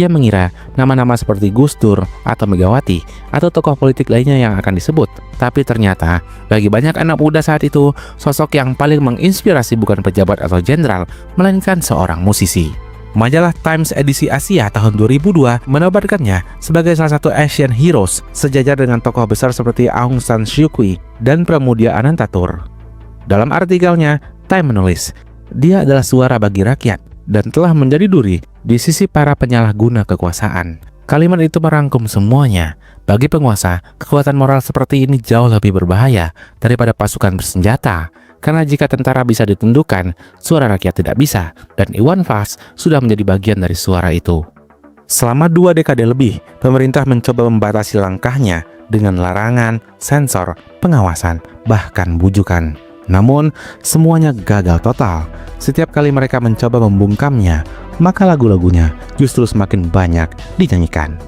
Ia mengira nama-nama seperti Gus Dur atau Megawati atau tokoh politik lainnya yang akan disebut. Tapi ternyata bagi banyak anak muda saat itu, sosok yang paling menginspirasi bukan pejabat atau jenderal, melainkan seorang musisi. Majalah Times edisi Asia tahun 2002 menobatkannya sebagai salah satu Asian Heroes, sejajar dengan tokoh besar seperti Aung San Suu Kyi dan Pramudia Anantatur. Dalam artikelnya, Time menulis, dia adalah suara bagi rakyat dan telah menjadi duri di sisi para penyalahguna kekuasaan. Kalimat itu merangkum semuanya. Bagi penguasa, kekuatan moral seperti ini jauh lebih berbahaya daripada pasukan bersenjata. Karena jika tentara bisa ditundukkan, suara rakyat tidak bisa, dan Iwan Fals sudah menjadi bagian dari suara itu. Selama 2 dekade lebih, pemerintah mencoba membatasi langkahnya dengan larangan, sensor, pengawasan, bahkan bujukan. Namun, semuanya gagal total. Setiap kali mereka mencoba membungkamnya, maka lagu-lagunya justru semakin banyak dinyanyikan.